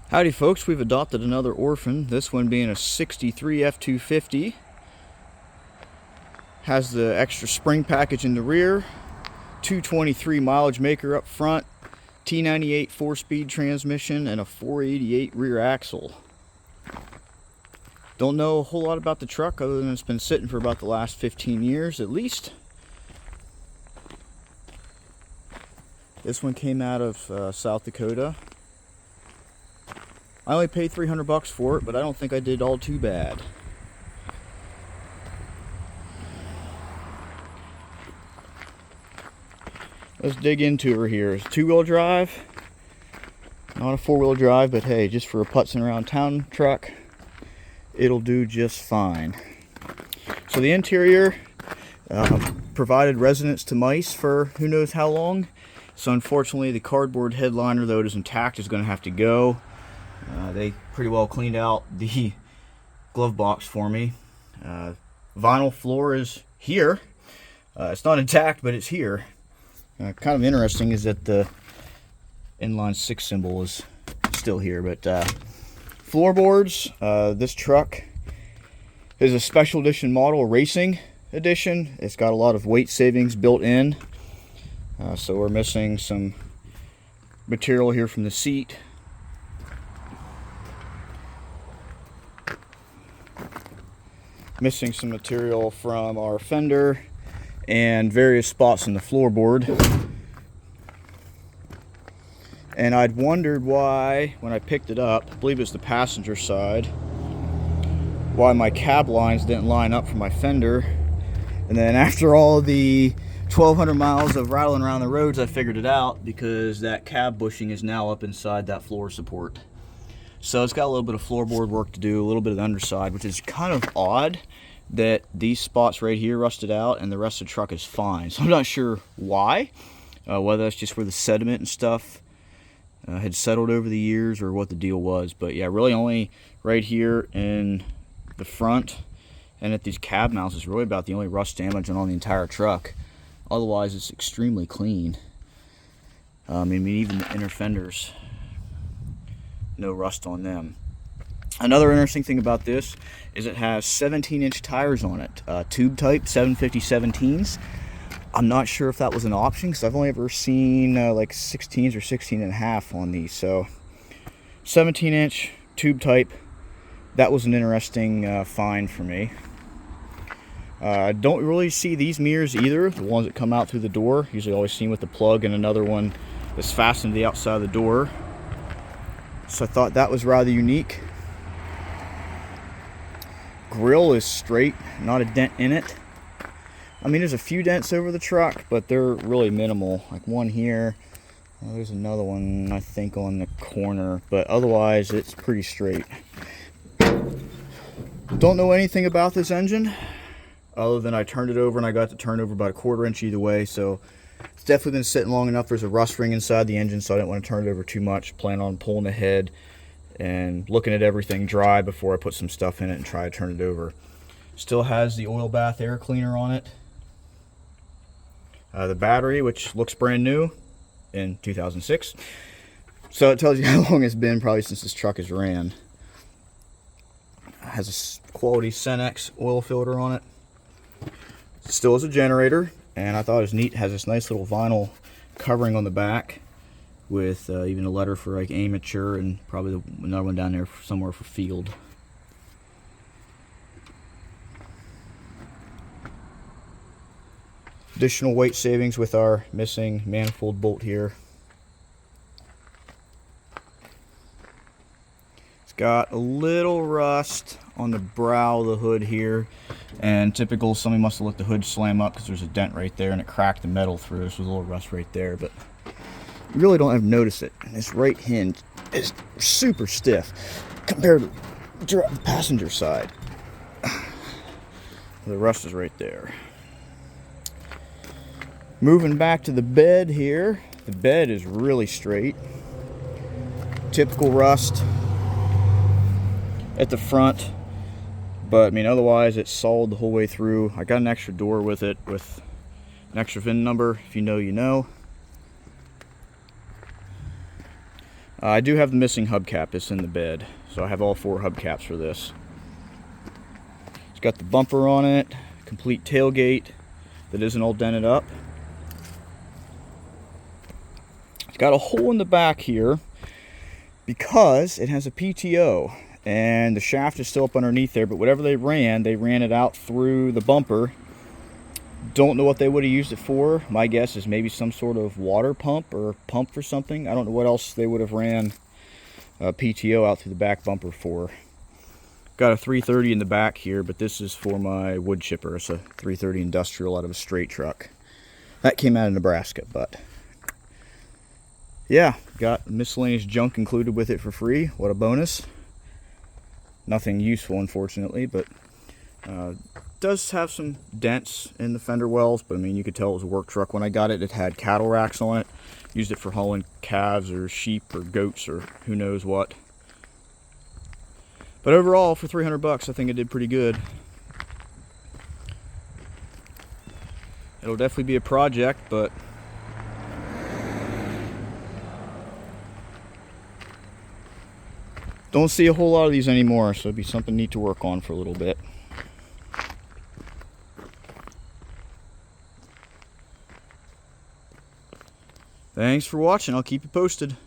Howdy folks, we've adopted another orphan, this one being a 63 F250. Has the extra spring package in the rear, 223 mileage maker up front, T98 4-speed transmission, and a 488 rear axle. Don't know a whole lot about the truck other than it's been sitting for about the last 15 years at least. This one came out of South Dakota. I only paid $300 for it, but I don't think I did all too bad. Let's dig into her here. It's two-wheel drive, not a four-wheel drive, but hey, just for a putzing around town truck, it'll do just fine. So the interior provided residence to mice for who knows how long. So unfortunately, the cardboard headliner, though it is intact, is going to have to go. They pretty well cleaned out the glove box for me. Vinyl floor is here. It's not intact, but it's here. Kind of interesting is that the inline 6 symbol is still here. But floorboards, this truck is a special edition model, racing edition. It's got a lot of weight savings built in. So we're missing some material here from the seat. Missing some material from our fender and various spots in the floorboard. And I'd wondered why, when I picked it up, I believe it's the passenger side, why my cab lines didn't line up for my fender. And then after all the 1,200 miles of rattling around the roads, I figured it out, because that cab bushing is now up inside that floor support. So it's got a little bit of floorboard work to do, a little bit of the underside, which is kind of odd that these spots right here rusted out and the rest of the truck is fine. So I'm not sure why, whether that's just where the sediment and stuff had settled over the years or what the deal was. But yeah, really only right here in the front and at these cab mounts is really about the only rust damage on the entire truck. Otherwise, it's extremely clean. I mean, even the inner fenders, no rust on them. Another interesting thing about this is it has 17-inch tires on it, tube type 750 17s. I'm not sure if that was an option, because I've only ever seen like 16s or 16.5 on these. So 17-inch tube type, that was an interesting find for me. I don't really see these mirrors either, the ones that come out through the door. Usually always seen with the plug and another one that's fastened to the outside of the door. So I thought that was rather unique. Grill is straight, not a dent in it. I mean, there's a few dents over the truck, but they're really minimal. Like one here. There's another one, I think, on the corner. But otherwise, it's pretty straight. Don't know anything about this engine, other than I turned it over and I got to turn over about 1/4 inch either way. So it's definitely been sitting long enough. There's a rust ring inside the engine, so I didn't want to turn it over too much. Plan on pulling ahead and looking at everything dry before I put some stuff in it and try to turn it over. Still has the oil bath air cleaner on it. The battery, which looks brand new in 2006. So it tells you how long it's been, probably since this truck has ran. It has a quality Cenex oil filter on it. Still has a generator, and I thought it was neat. It has this nice little vinyl covering on the back with even a letter for like amateur, and probably another one down there somewhere for field. Additional weight savings with our missing manifold bolt here. It's got a little rust on the brow of the hood here, and typical, somebody must have let the hood slam up because there's a dent right there and it cracked the metal through. This was a little rust right there, but you really don't even notice it. And this right hinge is super stiff compared to the passenger side. The rust is right there. Moving back to the bed here, the bed is really straight. Typical rust at the front, but I mean, otherwise it's solid the whole way through. I got an extra door with it with an extra VIN number. If you know, you know. I do have the missing hubcap. It's in the bed, so I have all 4 hubcaps for this. It's got the bumper on it, complete tailgate that isn't all dented up. It's got a hole in the back here because it has a PTO, and the shaft is still up underneath there, but whatever they ran it out through the bumper. Don't know what they would have used it for. My guess is maybe some sort of water pump or pump for something. I don't know what else they would have ran PTO out through the back bumper for. Got a 330 in the back here, but this is for my wood chipper. It's a 330 industrial out of a straight truck. That came out of Nebraska, but yeah, got miscellaneous junk included with it for free. What a bonus. Nothing useful, unfortunately, but does have some dents in the fender wells, but I mean, you could tell it was a work truck. When I got it, it had cattle racks on it. Used it for hauling calves or sheep or goats or who knows what. But overall, for 300 bucks, I think it did pretty good. It'll definitely be a project, but don't see a whole lot of these anymore, so it'd be something neat to work on for a little bit. Thanks for watching. I'll keep you posted.